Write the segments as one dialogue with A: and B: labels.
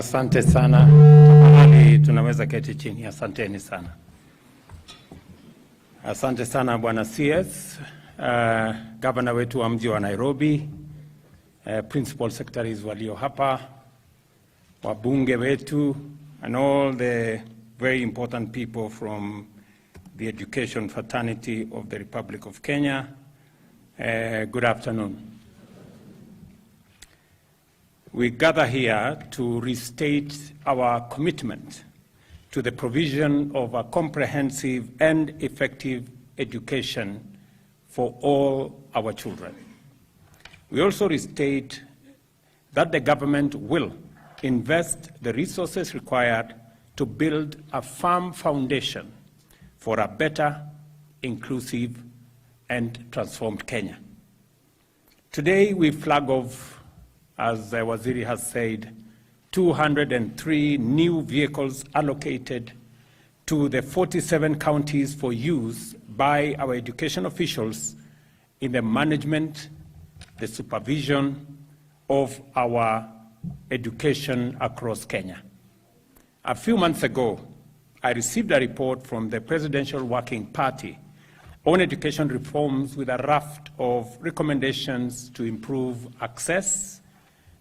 A: Asante sana. Tafadhali tunaweza keti chini. Asanteni sana. Asante sana Bwana CS, Governor wetu wa mji wa Nairobi, Principal Secretaries walio hapa, wabunge wetu, and all the very important people from the education fraternity of the Republic of Kenya. Good afternoon. We gather here to restate our commitment to the provision of a comprehensive and effective education for all our children. We also restate that the government will invest the resources required to build a firm foundation for a better, inclusive, and transformed Kenya. Today we flag off, as Waziri has said, 203 new vehicles allocated to the 47 counties for use by our education officials in the management, the supervision of our education across Kenya. A few months ago, I received a report from the Presidential Working Party on education reforms with a raft of recommendations to improve access,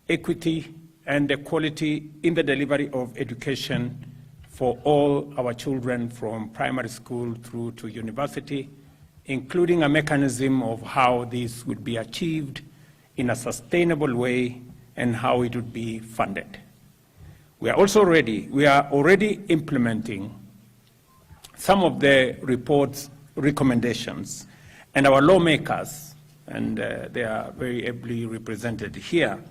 A: equity, and the quality in the delivery of education for all our children from primary school through to university, including a mechanism of how this would be achieved in a sustainable way and how it would be funded. We are already implementing some of the report's recommendations, and our lawmakers, and they are very ably represented here,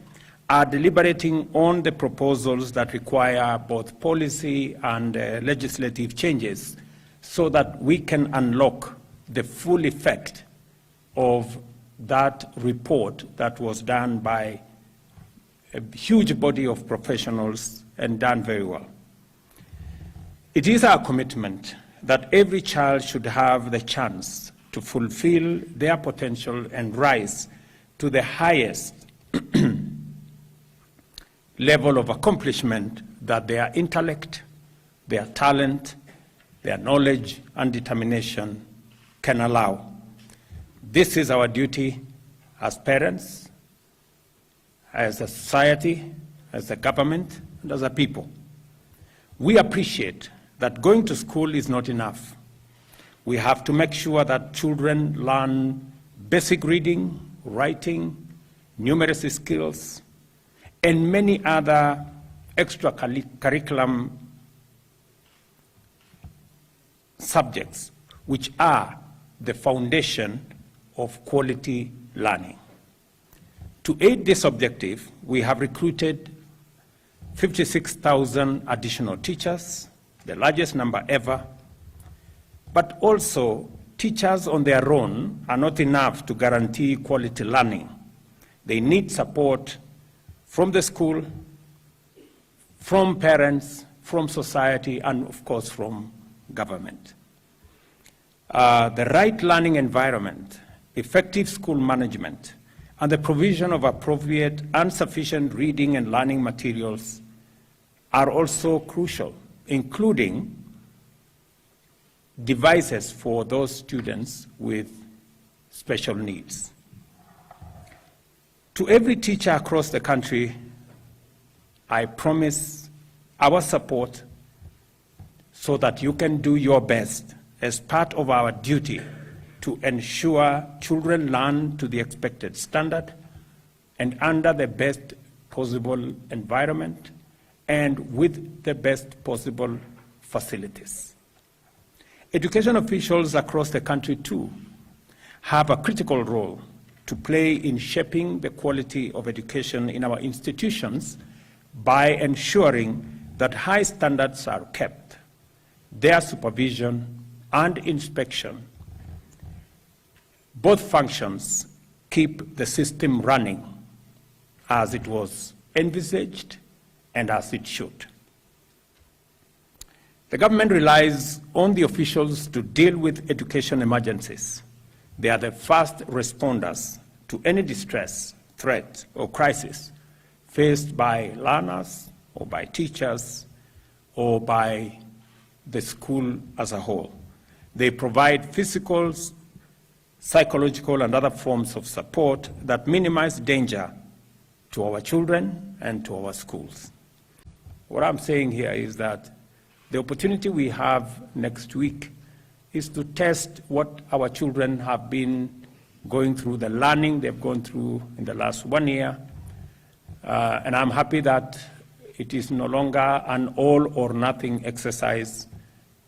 A: are deliberating on the proposals that require both policy and legislative changes so that we can unlock the full effect of that report that was done by a huge body of professionals and done very well. It is our commitment that every child should have the chance to fulfill their potential and rise to the highest level of accomplishment that their intellect, their talent, their knowledge and determination can allow. This is our duty as parents, as a society, as a government, and as a people. We appreciate that going to school is not enough. We have to make sure that children learn basic reading, writing, numeracy skills, and many other extracurriculum subjects which are the foundation of quality learning. To aid this objective, we have recruited 56,000 additional teachers, the largest number ever, but also teachers on their own are not enough to guarantee quality learning. They need support from the school, from parents, from society, and of course from government. The right learning environment, effective school management, and the provision of appropriate and sufficient reading and learning materials are also crucial, including devices for those students with special needs. To every teacher across the country, I promise our support so that you can do your best as part of our duty to ensure children learn to the expected standard and under the best possible environment and with the best possible facilities. Education officials across the country, too, have a critical role to play in shaping the quality of education in our institutions by ensuring that high standards are kept, their supervision and inspection. Both functions keep the system running as it was envisaged and as it should. The government relies on the officials to deal with education emergencies. They are the first responders to any distress, threat, or crisis faced by learners, or by teachers or by the school as a whole. They provide physical, psychological, and other forms of support that minimize danger to our children and to our schools. What I'm saying here is that the opportunity we have next week is to test what our children have been going through, the learning they've gone through in the last 1 year. And I'm happy that it is no longer an all or nothing exercise.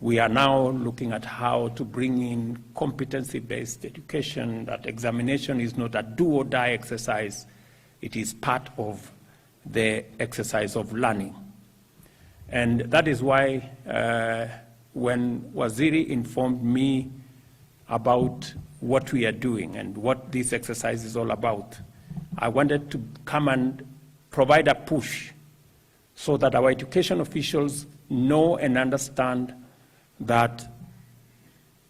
A: We are now looking at how to bring in competency-based education, that examination is not a do or die exercise. It is part of the exercise of learning. And that is why when Waziri informed me about what we are doing and what this exercise is all about, I wanted to come and provide a push so that our education officials know and understand that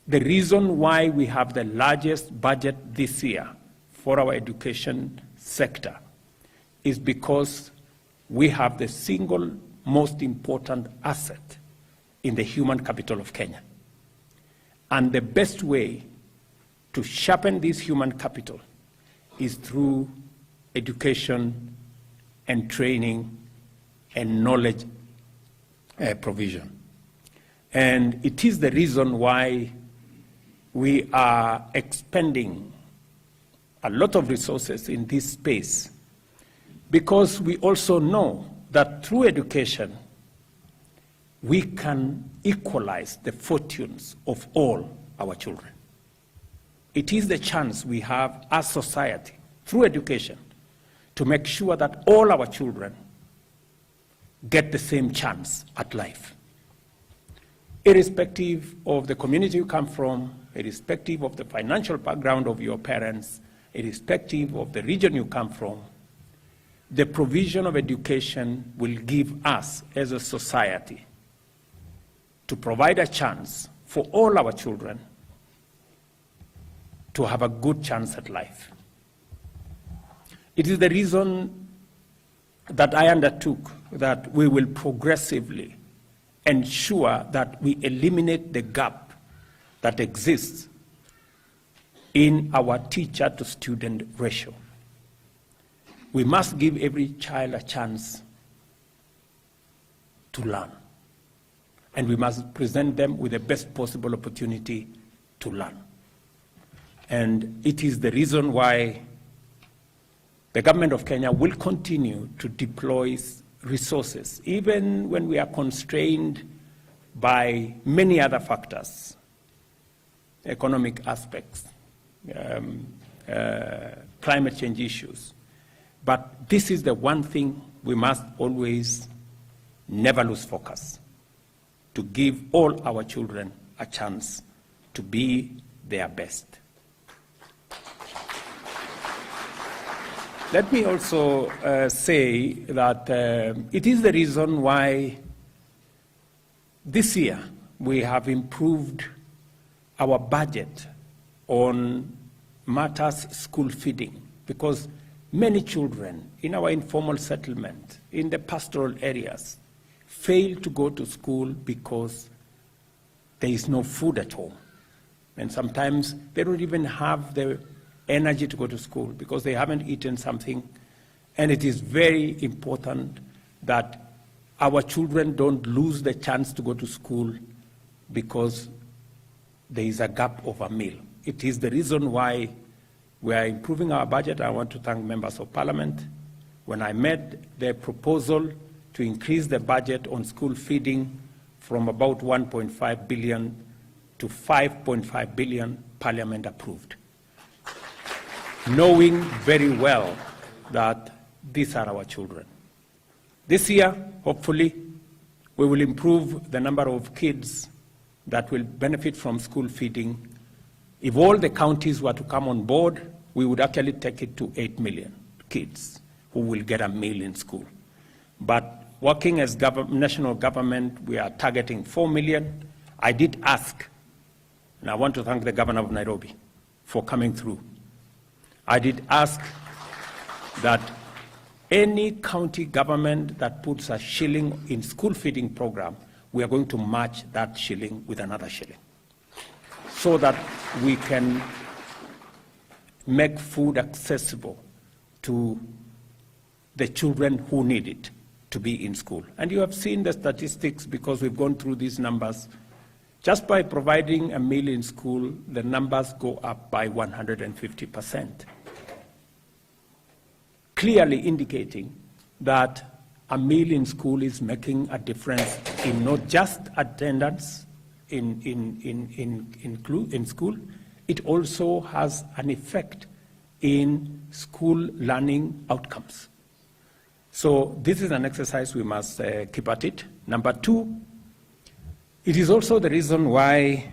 A: the reason why we have the largest budget this year for our education sector is because we have the single most important asset in the human capital of Kenya. And the best way to sharpen this human capital is through education and training and knowledge provision. And it is the reason why we are expending a lot of resources in this space, because we also know that through education, we can equalize the fortunes of all our children. It is the chance we have as society, through education, to make sure that all our children get the same chance at life. Irrespective of the community you come from, irrespective of the financial background of your parents, irrespective of the region you come from, the provision of education will give us as a society to provide a chance for all our children to have a good chance at life. It is the reason that I undertook that we will progressively ensure that we eliminate the gap that exists in our teacher-to-student ratio. We must give every child a chance to learn, and we must present them with the best possible opportunity to learn. And it is the reason why the government of Kenya will continue to deploy resources, even when we are constrained by many other factors, economic aspects, climate change issues. But this is the one thing we must always never lose focus, to give all our children a chance to be their best. Let me also say that it is the reason why this year we have improved our budget on matters school feeding, because many children in our informal settlement, in the pastoral areas, fail to go to school because there is no food at home. And sometimes they don't even have the energy to go to school because they haven't eaten something. And it is very important that our children don't lose the chance to go to school because there is a gap of a meal. It is the reason why we are improving our budget. I want to thank members of parliament. When I made the proposal to increase the budget on school feeding from about 1.5 billion to 5.5 billion, parliament approved, knowing very well that these are our children. This year, hopefully, we will improve the number of kids that will benefit from school feeding. If all the counties were to come on board, we would actually take it to 8 million kids who will get a meal in school. But working as national government, we are targeting 4 million. I did ask, and I want to thank the governor of any county government that puts a shilling in school feeding program, we are going to match that shilling with another shilling so that we can make food accessible to the children who need it to be in school. And you have seen the statistics because we've gone through these numbers. Just by providing a meal in school, the numbers go up by 150%, clearly indicating that a meal in school is making a difference in not just attendance in school, it also has an effect in school learning outcomes. So this is an exercise we must keep at it. Number two, it is also the reason why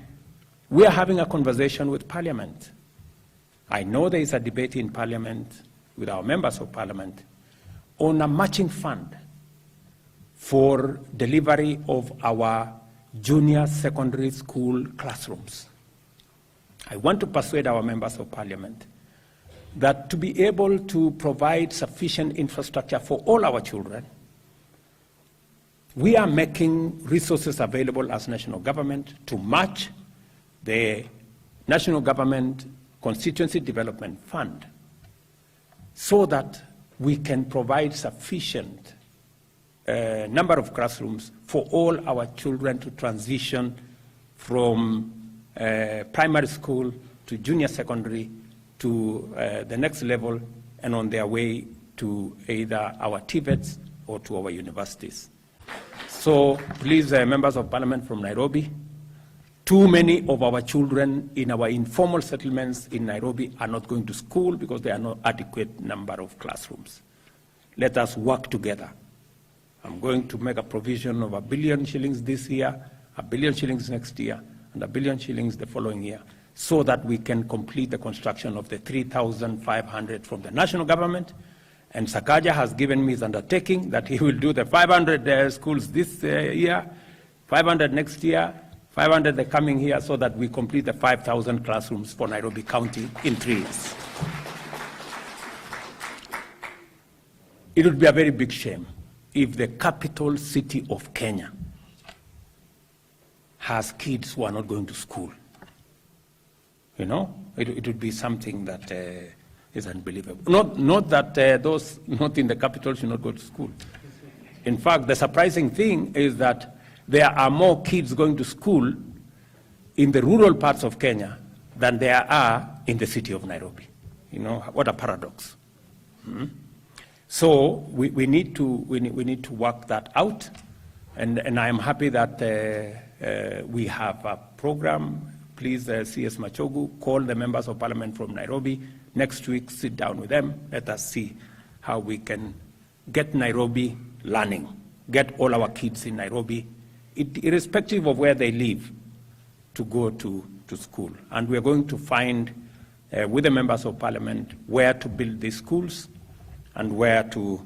A: we are having a conversation with Parliament. I know there is a debate in Parliament with our members of Parliament on a matching fund for delivery of our junior secondary school classrooms. I want to persuade our members of Parliament that to be able to provide sufficient infrastructure for all our children, we are making resources available as national government to match the national government constituency development fund so that we can provide sufficient number of classrooms for all our children to transition from primary school to junior secondary to the next level and on their way to either our TVETs or to our universities. So please, members of Parliament from Nairobi, too many of our children in our informal settlements in Nairobi are not going to school because there are no adequate number of classrooms. Let us work together. I'm going to make a provision of 1 billion shillings this year, 1 billion shillings next year, and 1 billion shillings the following year, so that we can complete the construction of the 3,500 from the national government. And Sakaja has given me his undertaking that he will do the 500 schools this year, 500 next year, 500 the coming year, so that we complete the 5,000 classrooms for Nairobi County in 3 years. It would be a very big shame if the capital city of Kenya has kids who are not going to school. You know, it would be something that is unbelievable. Not that those not in the capital should not go to school. In fact, the surprising thing is that there are more kids going to school in the rural parts of Kenya than there are in the city of Nairobi. You know, what a paradox. So we need to work that out, and I am happy that we have a program. Please, CS Machogu, call the members of Parliament from Nairobi next week, sit down with them, let us see how we can get Nairobi learning, get all our kids in Nairobi, irrespective of where they live, to go to school. And we're going to find, with the members of Parliament, where to build these schools and where to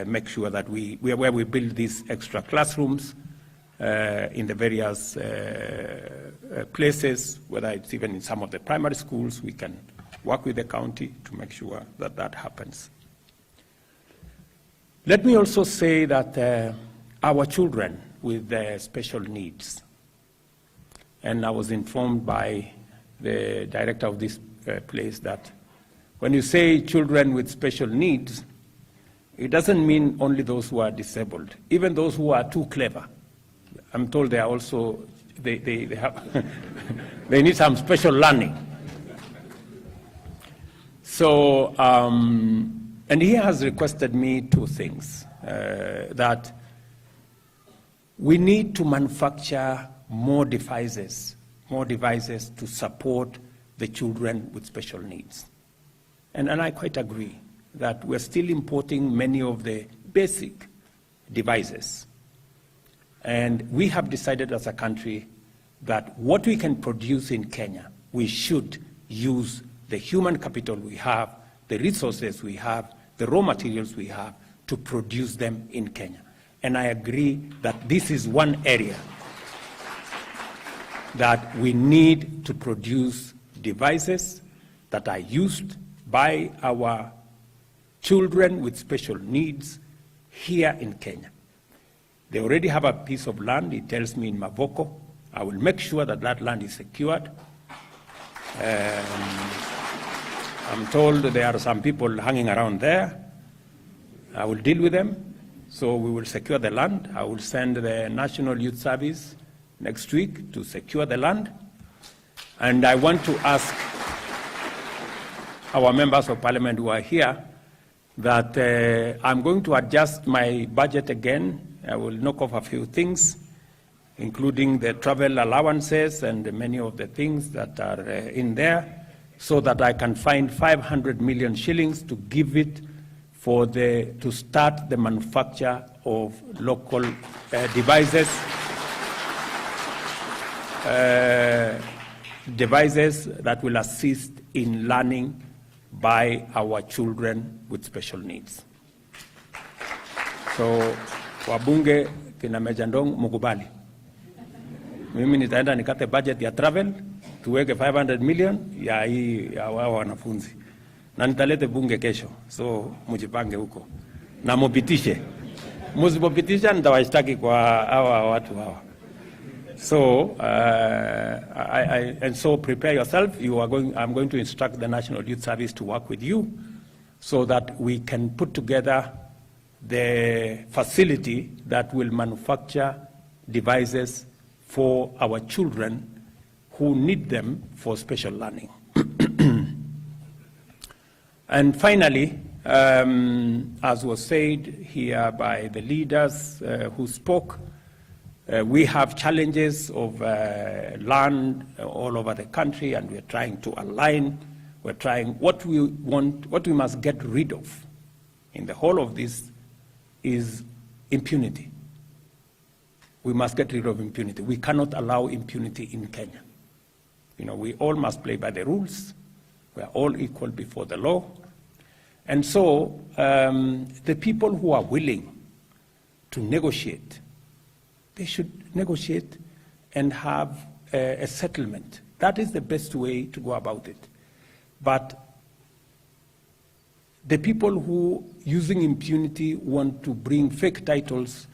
A: make sure that where we build these extra classrooms in the various places, whether it's even in some of the primary schools. We can work with the county to make sure that that happens. Let me also say that our children with special needs, and I was informed by the director of this place that when you say children with special needs, it doesn't mean only those who are disabled, even those who are too clever. I'm told they are also, they have they need some special learning. So, and he has requested me 2 things, that we need to manufacture more devices to support the children with special needs. And I quite agree that we're still importing many of the basic devices. And we have decided as a country that what we can produce in Kenya, we should use the human capital we have, the resources we have, the raw materials we have to produce them in Kenya. And I agree that this is one area that we need to produce devices that are used by our children with special needs here in Kenya. They already have a piece of land, it tells me in Mavoko. I will make sure that that land is secured. I'm told there are some people hanging around there. I will deal with them. So we will secure the land. I will send the National Youth Service next week to secure the land. And I want to ask our members of parliament who are here that I'm going to adjust my budget again. I will knock off a few things, including the travel allowances and many of the things that are in there, so that I can find 500 million shillings to give it to start the manufacture of local devices that will assist in learning by our children with special needs. So, wabunge kina Mejandong mukubali. Mimi nitaenda nikate budget ya travel, tuweke 500 million ya wao wanafunzi. Na nitalete bunge kesho, so mujipange huko. Na mupitishe. Musipopitisha nitawashtaki kwa hawa watu hawa. So, and so prepare yourself. I'm going to instruct the National Youth Service to work with you so that we can put together the facility that will manufacture devices for our children who need them for special learning. And finally, as was said here by the leaders who spoke, we have challenges of land all over the country, and we're trying to align. We're trying what we must get rid of in the whole of this is impunity. We must get rid of impunity. We cannot allow impunity in Kenya. You know, we all must play by the rules. We are all equal before the law. And so the people who are willing to negotiate, they should negotiate and have a settlement. That is the best way to go about it. But the people who, using impunity, want to bring fake titles,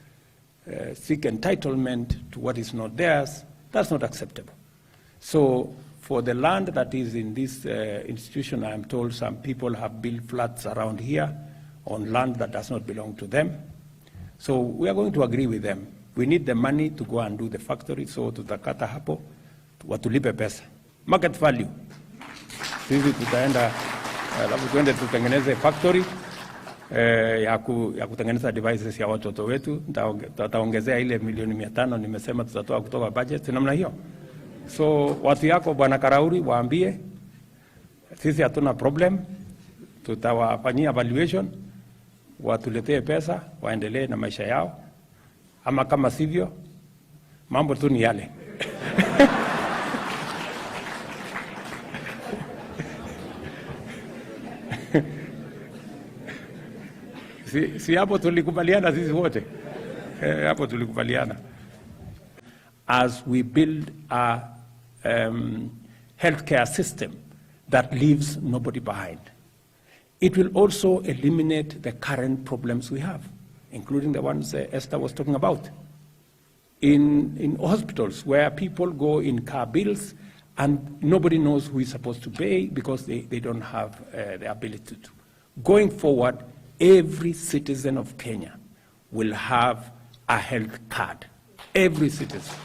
A: seek entitlement to what is not theirs, that's not acceptable. So for the land that is in this institution, I am told some people have built flats around here on land that does not belong to them. So we are going to agree with them. We need the money to go and do the factory, so tutakata hapo, watulipe pesa. Market value. Sisi tutaenda, labda tuende tutengeneze factory ya kutengeneza devices ya watoto wetu, tutaongezea ile milioni 500 nimesema tutatoa kutoka budget, namna hiyo. So watu yako Bwana Karauri waambie, sisi hatuna problem, tutawafanyia evaluation, watuletee pesa, waendelee na maisha yao. Ama kama sivyo, mambo tu ni yale. Si hapo tulikubaliana sisi wote. Hapo tulikubaliana. As we build a healthcare system that leaves nobody behind, it will also eliminate the current problems we have, including the ones Esther was talking about. In hospitals where people go in car bills and nobody knows who is supposed to pay because they don't have the ability to. Going forward, every citizen of Kenya will have a health card. Every citizen.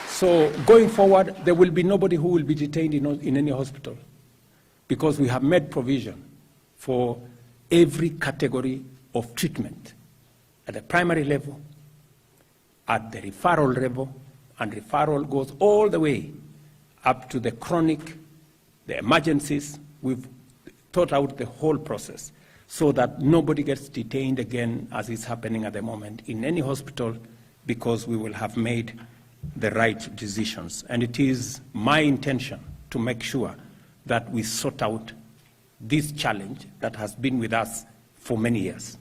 A: So going forward, there will be nobody who will be detained in any hospital because we have made provision for every category of treatment at the primary level, at the referral level, and referral goes all the way up to the chronic, the emergencies. We've thought out the whole process so that nobody gets detained again, as is happening at the moment in any hospital, because we will have made the right decisions. And it is my intention to make sure that we sort out this challenge that has been with us for many years.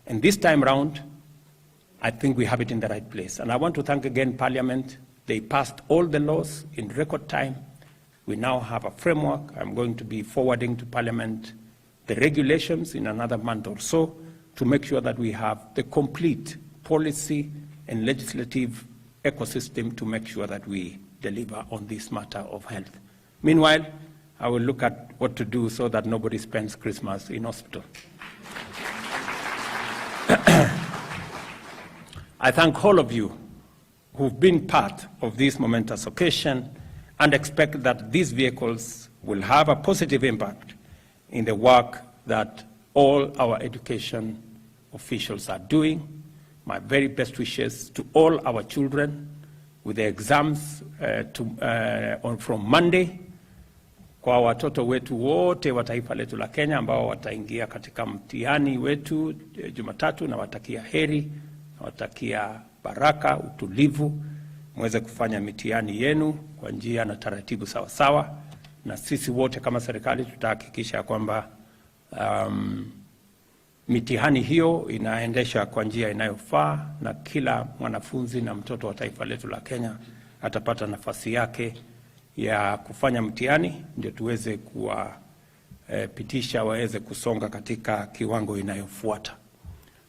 A: And this time around, I think we have it in the right place. And I want to thank again Parliament. They passed all the laws in record time. We now have a framework. I'm going to be forwarding to Parliament the regulations in another month or so to make sure that we have the complete policy and legislative ecosystem to make sure that we deliver on this matter of health. Meanwhile, I will look at what to do so that nobody spends Christmas in hospital. I thank all of you who've been part of this momentous occasion and expect that these vehicles will have a positive impact in the work that all our education officials are doing. My very best wishes to all our children with the exams from Monday, kwa watoto wetu wote wa taifa letu la Kenya ambao wataingia katika mtihani wetu Jumatatu, na watakia heri, na watakia baraka, utulivu, muweze kufanya mitihani yenu kwa njia na taratibu sawa sawa, na sisi wote kama serikali tutahakikisha kwamba mitihani hiyo inaendesha kwa njia inayofaa na kila mwanafunzi na mtoto wa taifa letu la Kenya atapata nafasi yake ya kufanya mtihani, ndio tuweze kuwapitisha waweze kusonga katika kiwango inayofuata.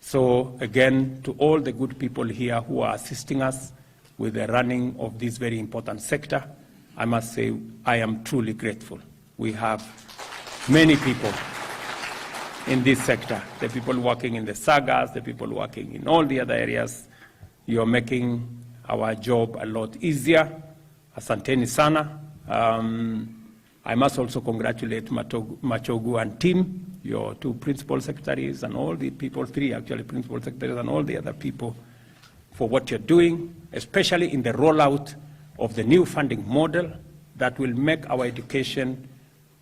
A: So again, to all the good people here who are assisting us with the running of this very important sector, I must say I am truly grateful. We have many people in this sector, the people working in the sagas, the people working in all the other areas. You are making our job a lot easier. Asanteni sana. I must also congratulate Machogu and team, your two principal secretaries and all the people, three actually principal secretaries and all the other people for what you're doing, especially in the rollout of the new funding model that will make our education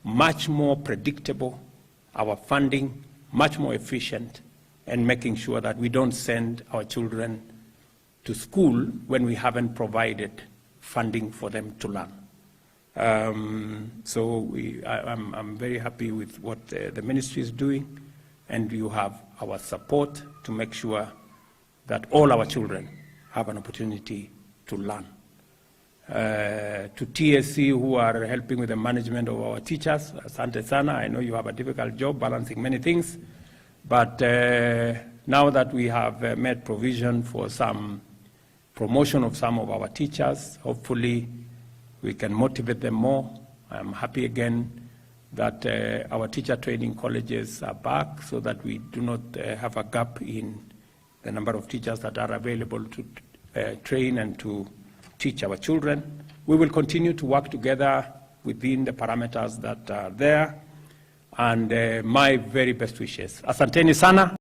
A: much more predictable, our funding much more efficient, and making sure that we don't send our children to school when we haven't provided funding for them to learn. So I'm very happy with what the ministry is doing, and you have our support to make sure that all our children have an opportunity to learn. To TSC, who are helping with the management of our teachers, asante sana. I know you have a difficult job balancing many things, but now that we have made provision for some promotion of some of our teachers, hopefully we can motivate them more. I'm happy again that our teacher training colleges are back so that we do not have a gap in the number of teachers that are available to train and to teach our children. We will continue to work together within the parameters that are there, and my very best wishes. Asanteni sana.